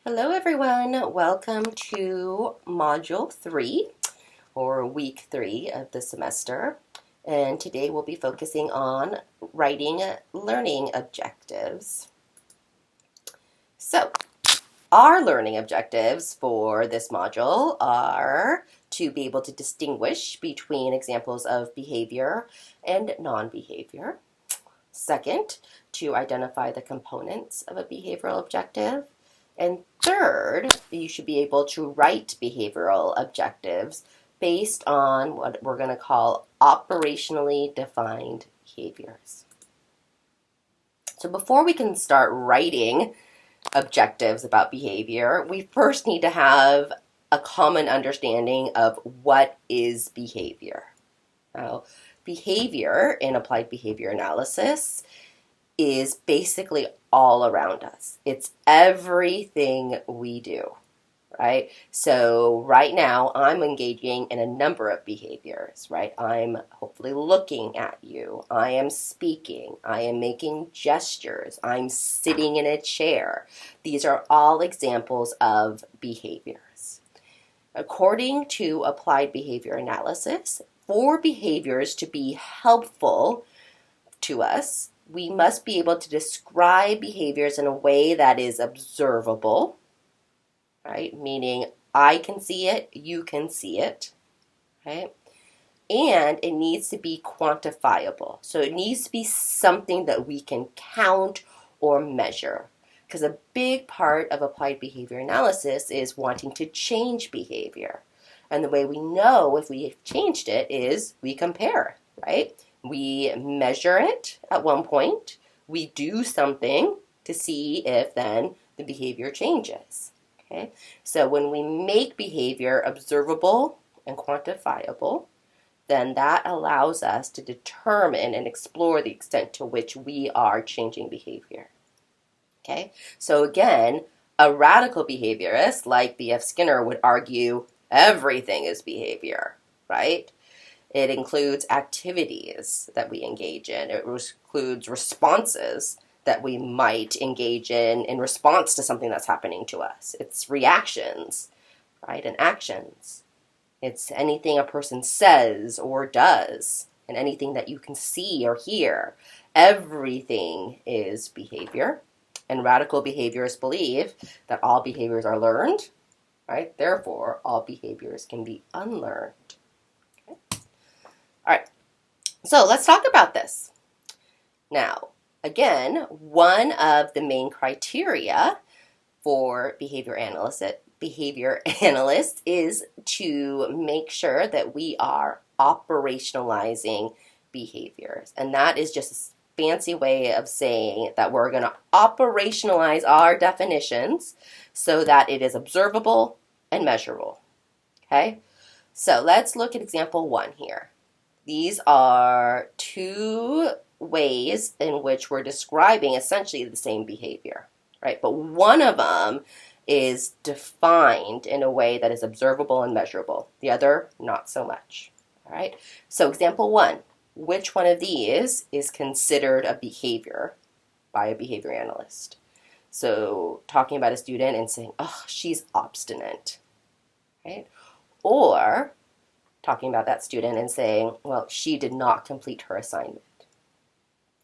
Hello everyone, welcome to Module 3 or Week 3 of the semester. And today we'll be focusing on writing learning objectives. So, our learning objectives for this module are to be able to distinguish between examples of behavior and non-behavior. Second, to identify the components of a behavioral objective. And third, you should be able to write behavioral objectives based on what we're going to call operationally defined behaviors. So before we can start writing objectives about behavior, we first need to have a common understanding of what is behavior. Now, behavior in applied behavior analysis is basically all around us. It's everything we do, right? So right now I'm engaging in a number of behaviors, right? I'm hopefully looking at you. I am speaking. I am making gestures. I'm sitting in a chair. These are all examples of behaviors. According to applied behavior analysis, for behaviors to be helpful to us, we must be able to describe behaviors in a way that is observable, right? Meaning I can see it, you can see it, right? And it needs to be quantifiable. So it needs to be something that we can count or measure. Because a big part of applied behavior analysis is wanting to change behavior. And the way we know if we have changed it is we compare, right? We measure it at one point. We do something to see if then the behavior changes. Okay? So when we make behavior observable and quantifiable, then that allows us to determine and explore the extent to which we are changing behavior. Okay? So again, a radical behaviorist like B.F. Skinner would argue everything is behavior, right? It includes activities that we engage in. It includes responses that we might engage in response to something that's happening to us. It's reactions, right, and actions. It's anything a person says or does, and anything that you can see or hear. Everything is behavior, and radical behaviorists believe that all behaviors are learned, right? Therefore, all behaviors can be unlearned. All right, so let's talk about this. Now, again, one of the main criteria for behavior analysts is to make sure that we are operationalizing behaviors. And that is just a fancy way of saying that we're going to operationalize our definitions so that it is observable and measurable. Okay? So let's look at example 1 here. These are two ways in which we're describing essentially the same behavior, right? But one of them is defined in a way that is observable and measurable. The other, not so much, all right? So example 1, which one of these is considered a behavior by a behavior analyst? So talking about a student and saying, oh, she's obstinate, right? Or talking about that student and saying, well, she did not complete her assignment.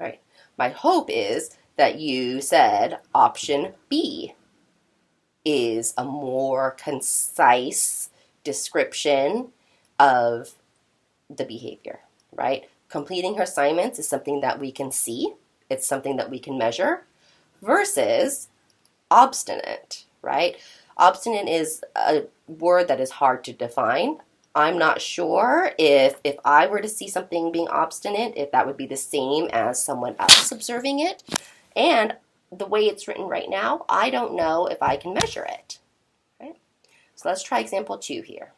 All right. My hope is that you said option B is a more concise description of the behavior, right? Completing her assignments is something that we can see. It's something that we can measure versus obstinate, right? Obstinate is a word that is hard to define. I'm not sure if I were to see something being obstinate, if that would be the same as someone else observing it. And the way it's written right now, I don't know if I can measure it. Right? So let's try example 2 here.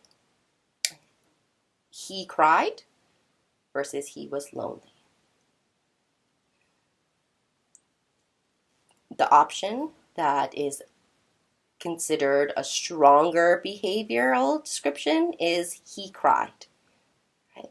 He cried versus he was lonely. The option that is considered a stronger behavioral description is he cried. Right?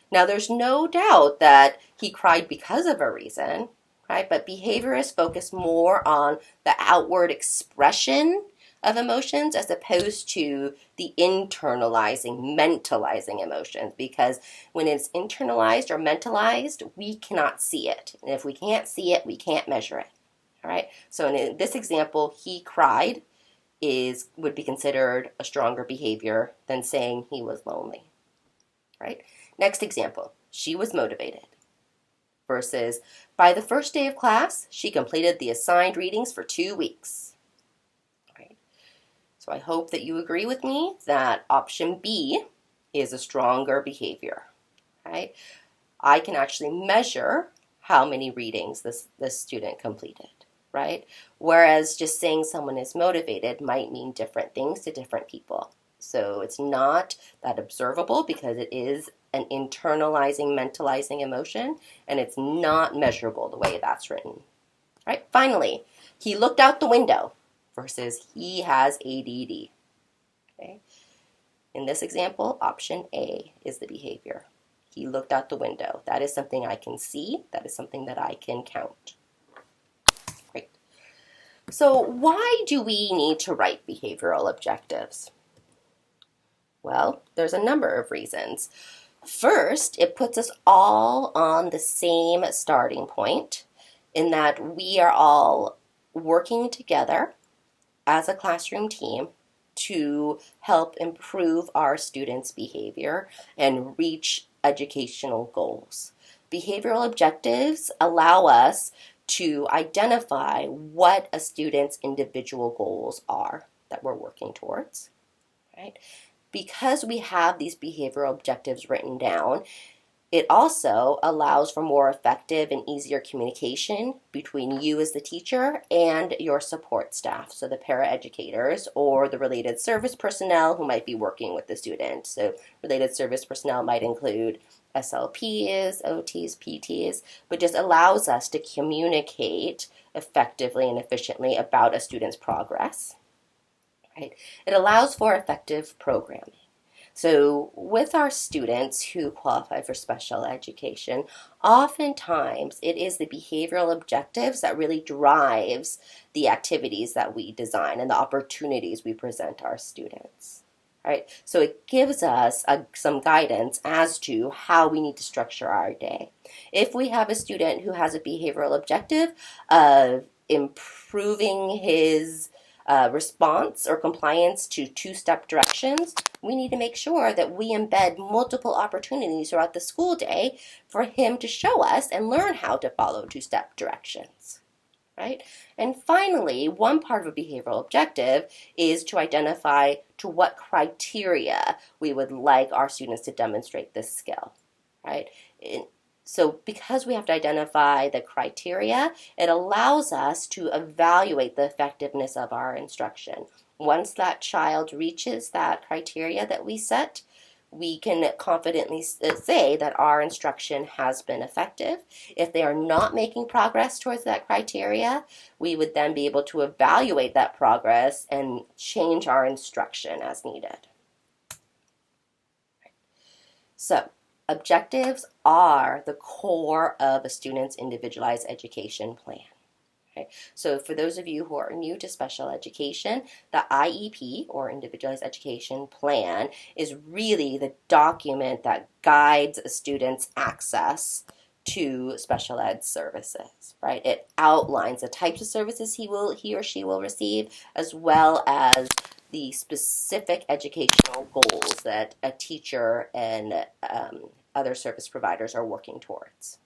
Now, there's no doubt that he cried because of a reason, right? But behaviorists focus more on the outward expression of emotions as opposed to the internalizing, mentalizing emotions, because when it's internalized or mentalized, we cannot see it. And if we can't see it, we can't measure it. All right. So in this example, he cried would be considered a stronger behavior than saying he was lonely. Right? Next example, she was motivated versus by the first day of class, she completed the assigned readings for 2 weeks. Right? So I hope that you agree with me that option B is a stronger behavior. Right? I can actually measure how many readings this student completed. Right? Whereas just saying someone is motivated might mean different things to different people. So it's not that observable because it is an internalizing, mentalizing emotion, and it's not measurable the way that's written. Right? Finally, he looked out the window versus he has ADD. Okay? In this example, option A is the behavior. He looked out the window. That is something I can see. That is something that I can count. Great. So why do we need to write behavioral objectives? Well, there's a number of reasons. First, it puts us all on the same starting point in that we are all working together as a classroom team to help improve our students' behavior and reach educational goals. Behavioral objectives allow us to identify what a student's individual goals are that we're working towards, right? Because we have these behavioral objectives written down, it also allows for more effective and easier communication between you as the teacher and your support staff, so the paraeducators or the related service personnel who might be working with the student. So related service personnel might include SLPs, OTs, PTs, but just allows us to communicate effectively and efficiently about a student's progress. Right? It allows for effective programming. So with our students who qualify for special education, oftentimes it is the behavioral objectives that really drives the activities that we design and the opportunities we present our students. Right? So it gives us some guidance as to how we need to structure our day. If we have a student who has a behavioral objective of improving his response or compliance to two-step directions, we need to make sure that we embed multiple opportunities throughout the school day for him to show us and learn how to follow two-step directions. Right? And finally, one part of a behavioral objective is to identify to what criteria we would like our students to demonstrate this skill. Right? So because we have to identify the criteria, it allows us to evaluate the effectiveness of our instruction. Once that child reaches that criteria that we set, we can confidently say that our instruction has been effective. If they are not making progress towards that criteria, we would then be able to evaluate that progress and change our instruction as needed. So, objectives are the core of a student's individualized education plan. Okay? So for those of you who are new to special education, the IEP, or Individualized Education Plan, is really the document that guides a student's access to special ed services, right? It outlines the types of services he or she will receive, as well as the specific educational goals that a teacher and other service providers are working towards.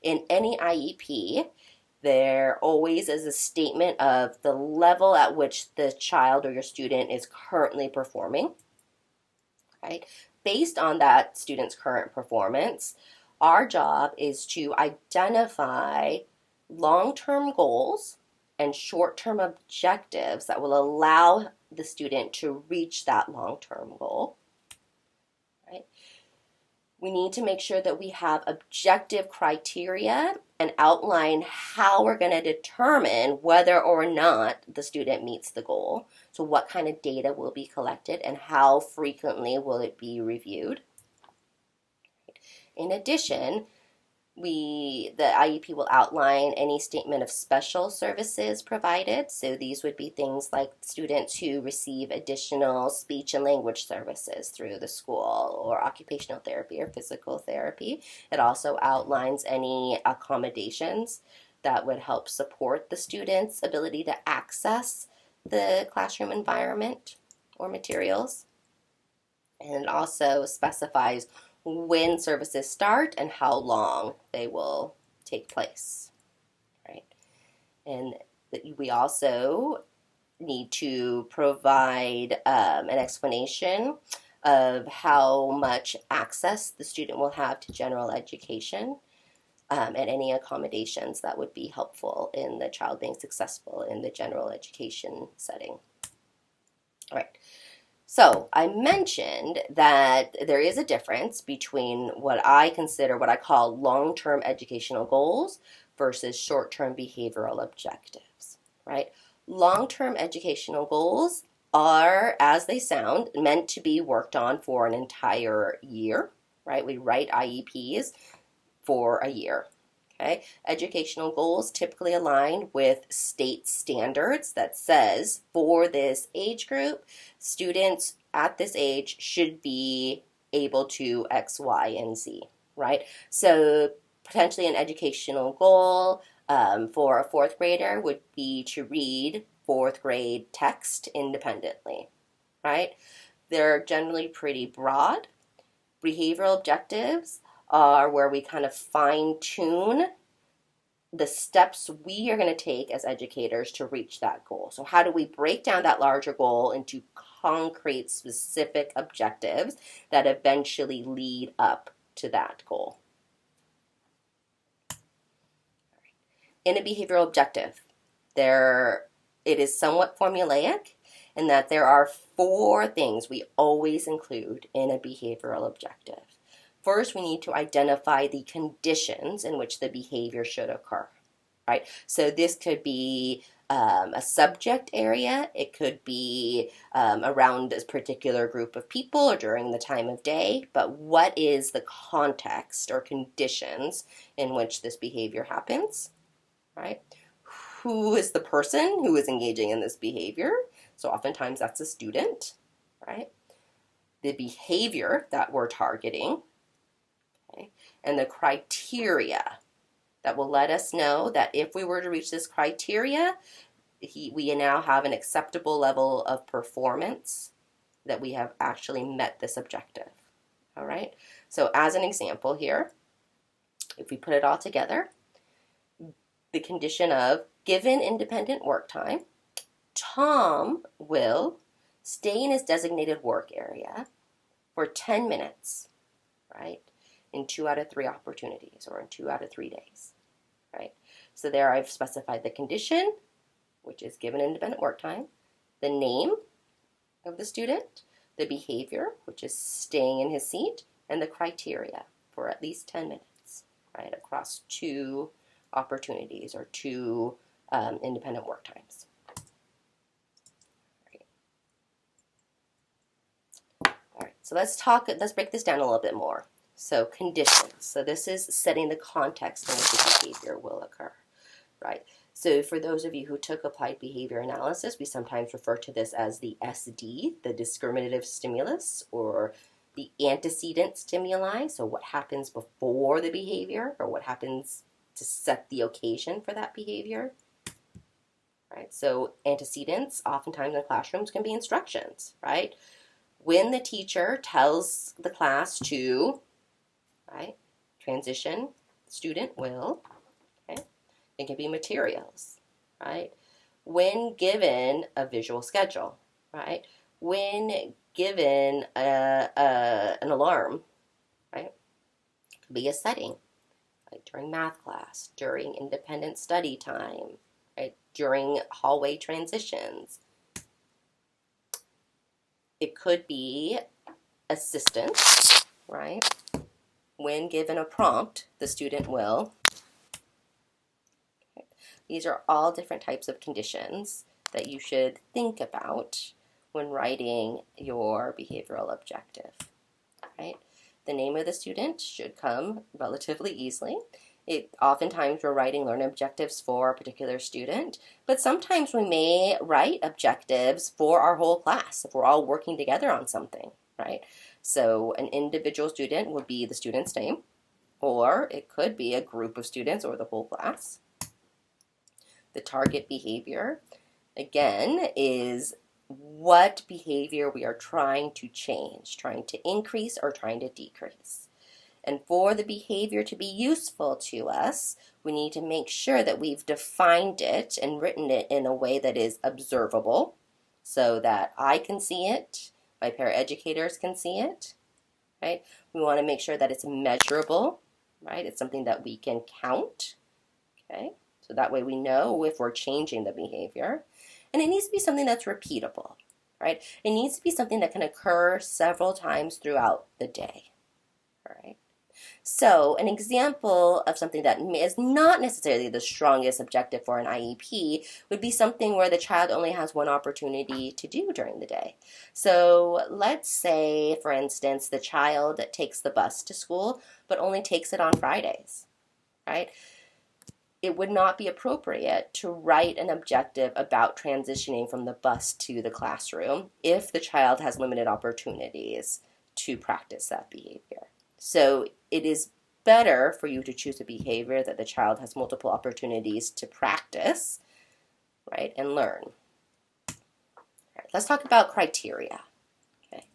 In any IEP, there always is a statement of the level at which the child or your student is currently performing. Right? Based on that student's current performance, our job is to identify long-term goals and short-term objectives that will allow the student to reach that long-term goal. Right? We need to make sure that we have objective criteria and outline how we're going to determine whether or not the student meets the goal. So what kind of data will be collected and how frequently will it be reviewed. In addition, The IEP will outline any statement of special services provided. So these would be things like students who receive additional speech and language services through the school, or occupational therapy or physical therapy. It also outlines any accommodations that would help support the student's ability to access the classroom environment or materials. And it also specifies when services start and how long they will take place, right? And we also need to provide an explanation of how much access the student will have to general education, and any accommodations that would be helpful in the child being successful in the general education setting. All right. So I mentioned that there is a difference between what I consider, what I call long-term educational goals versus short-term behavioral objectives, right? Long-term educational goals are, as they sound, meant to be worked on for an entire year, right? We write IEPs for a year. Okay. Educational goals typically align with state standards that says for this age group, students at this age should be able to X, Y, and Z, right? So potentially an educational goal for a fourth grader would be to read fourth grade text independently, right? They're generally pretty broad. Behavioral objectives are where we kind of fine tune the steps we are going to take as educators to reach that goal. So how do we break down that larger goal into concrete, specific objectives that eventually lead up to that goal? In a behavioral objective, it is somewhat formulaic in that there are 4 things we always include in a behavioral objective. First, we need to identify the conditions in which the behavior should occur, right? So this could be a subject area. It could be around a particular group of people or during the time of day. But what is the context or conditions in which this behavior happens, right? Who is the person who is engaging in this behavior? So oftentimes that's a student, right? The behavior that we're targeting, okay? And the criteria that will let us know that if we were to reach this criteria, we now have an acceptable level of performance, that we have actually met this objective. All right. So as an example here, if we put it all together, the condition of given independent work time, Tom will stay in his designated work area for 10 minutes, right, in 2 out of 3 opportunities, or in 2 out of 3 days, right? So there I've specified the condition, which is given independent work time, the name of the student, the behavior, which is staying in his seat, and the criteria for at least 10 minutes, right, across 2 opportunities or 2 independent work times. All right, so let's break this down a little bit more. So conditions. So this is setting the context in which the behavior will occur, right? So for those of you who took applied behavior analysis, we sometimes refer to this as the SD, the discriminative stimulus, or the antecedent stimuli. So what happens before the behavior, or what happens to set the occasion for that behavior, right? So antecedents oftentimes in classrooms can be instructions, right? When the teacher tells the class to, right, transition, student will, okay? It can be materials, right? When given a visual schedule, right? When given an alarm, right? It could be a setting, like during math class, during independent study time, right? During hallway transitions. It could be assistance, right? When given a prompt, the student will. Okay. These are all different types of conditions that you should think about when writing your behavioral objective, right? The name of the student should come relatively easily. Oftentimes we're writing learning objectives for a particular student, but sometimes we may write objectives for our whole class if we're all working together on something, right? So an individual student would be the student's name, or it could be a group of students or the whole class. The target behavior, again, is what behavior we are trying to change, trying to increase or trying to decrease. And for the behavior to be useful to us, we need to make sure that we've defined it and written it in a way that is observable so that I can see it, my paraeducators can see it, right? We want to make sure that it's measurable, right? It's something that we can count, okay? So that way we know if we're changing the behavior. And it needs to be something that's repeatable, right? It needs to be something that can occur several times throughout the day, all right? So an example of something that is not necessarily the strongest objective for an IEP would be something where the child only has one opportunity to do during the day. So let's say, for instance, the child takes the bus to school, but only takes it on Fridays, right? It would not be appropriate to write an objective about transitioning from the bus to the classroom if the child has limited opportunities to practice that behavior. So it is better for you to choose a behavior that the child has multiple opportunities to practice, right, and learn. All right, let's talk about criteria. Okay.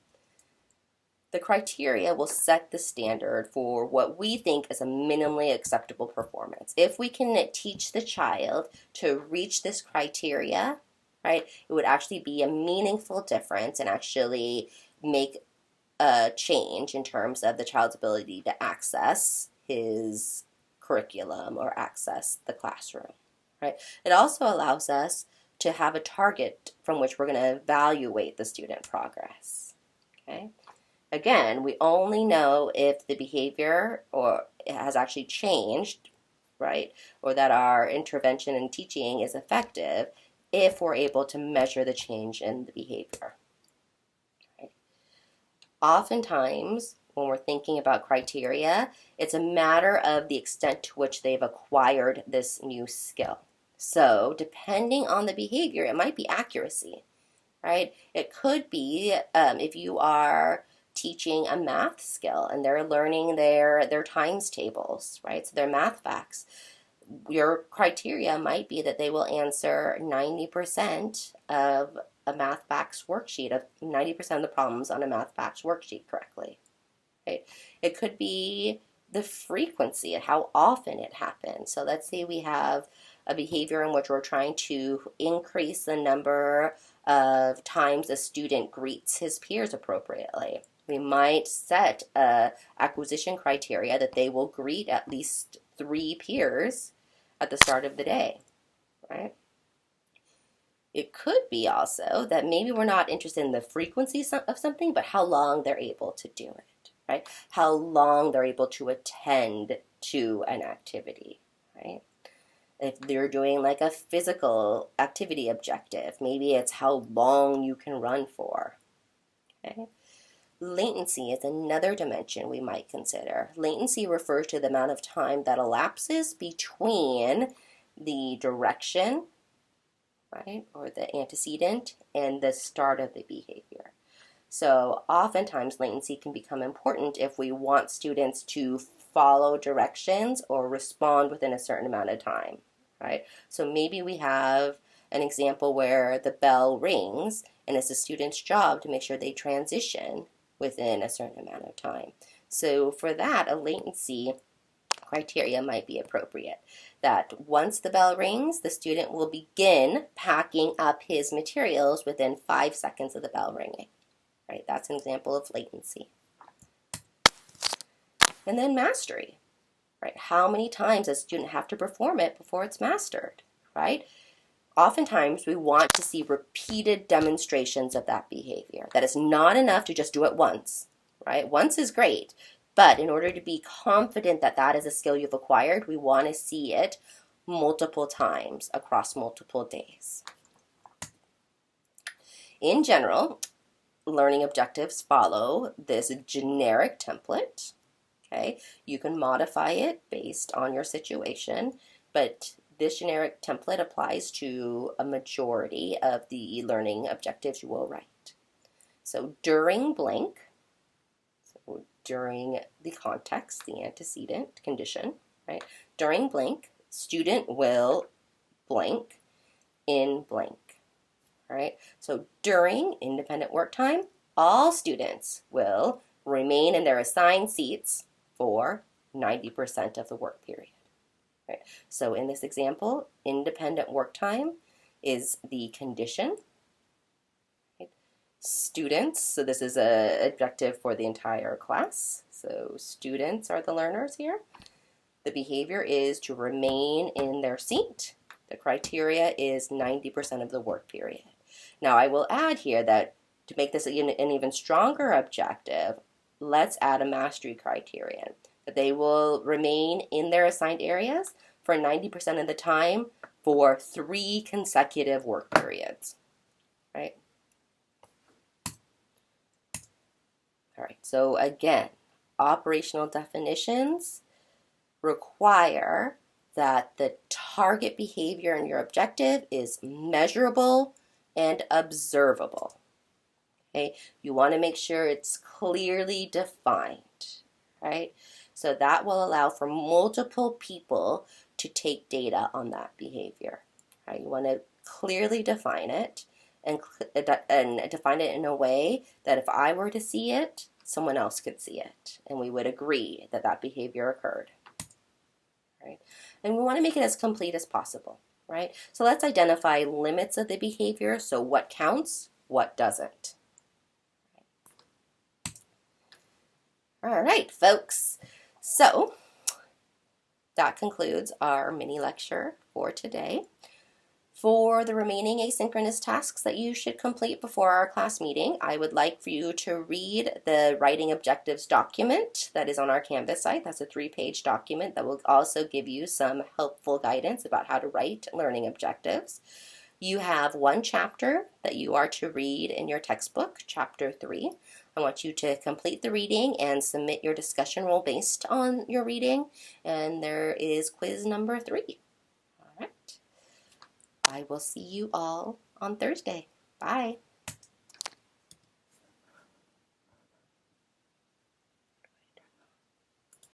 The criteria will set the standard for what we think is a minimally acceptable performance. If we can teach the child to reach this criteria, right, it would actually be a meaningful difference and actually make a change in terms of the child's ability to access his curriculum or access the classroom, right? It also allows us to have a target from which we're going to evaluate the student progress, okay? Again, we only know if the behavior or it has actually changed, right? Or that our intervention and teaching is effective if we're able to measure the change in the behavior. Oftentimes, when we're thinking about criteria, it's a matter of the extent to which they've acquired this new skill. So, depending on the behavior, it might be accuracy, right? It could be if you are teaching a math skill and they're learning their times tables, right? So, their math facts. Your criteria might be that they will answer 90% of a math facts worksheet, of 90% of the problems on a math facts worksheet correctly, right? It could be the frequency and how often it happens. So let's say we have a behavior in which we're trying to increase the number of times a student greets his peers appropriately. We might set a acquisition criteria that they will greet at least 3 peers at the start of the day, right? It could be also that maybe we're not interested in the frequency of something, but how long they're able to do it, right? How long they're able to attend to an activity, right? If they're doing like a physical activity objective, maybe it's how long you can run for, okay? Latency is another dimension we might consider. Latency refers to the amount of time that elapses between the direction, right, or the antecedent and the start of the behavior. So oftentimes latency can become important if we want students to follow directions or respond within a certain amount of time, right? So maybe we have an example where the bell rings and it's the student's job to make sure they transition within a certain amount of time. So for that, a latency criteria might be appropriate. That once the bell rings, the student will begin packing up his materials within 5 seconds of the bell ringing. Right? That's an example of latency. And then mastery. Right? How many times does a student have to perform it before it's mastered? Right? Oftentimes we want to see repeated demonstrations of that behavior. That is not enough to just do it once. Right? Once is great. But in order to be confident that that is a skill you've acquired, we want to see it multiple times across multiple days. In general, learning objectives follow this generic template. Okay, you can modify it based on your situation, but this generic template applies to a majority of the learning objectives you will write. So during blank, so during the context, the antecedent condition, right? During blank, student will blank in blank, right? So during independent work time, all students will remain in their assigned seats for 90% of the work period. Right? So in this example, independent work time is the condition. Right? Students, so this is an objective for the entire class. So students are the learners here. The behavior is to remain in their seat. The criteria is 90% of the work period. Now I will add here that to make this an even stronger objective, let's add a mastery criterion, that they will remain in their assigned areas for 90% of the time for 3 consecutive work periods, right? All right, so again, operational definitions require that the target behavior in your objective is measurable and observable. Okay, you want to make sure it's clearly defined, right? So that will allow for multiple people to take data on that behavior. Right? You want to clearly define it and define it in a way that if I were to see it, someone else could see it, and we would agree that that behavior occurred. Right? And we want to make it as complete as possible, right? So let's identify limits of the behavior. So what counts, what doesn't. All right, folks. So that concludes our mini lecture for today. For the remaining asynchronous tasks that you should complete before our class meeting, I would like for you to read the writing objectives document that is on our Canvas site. That's a 3-page document that will also give you some helpful guidance about how to write learning objectives. You have 1 chapter that you are to read in your textbook, chapter 3. I want you to complete the reading and submit your discussion role based on your reading. And there is quiz number 3. All right. I will see you all on Thursday. Bye.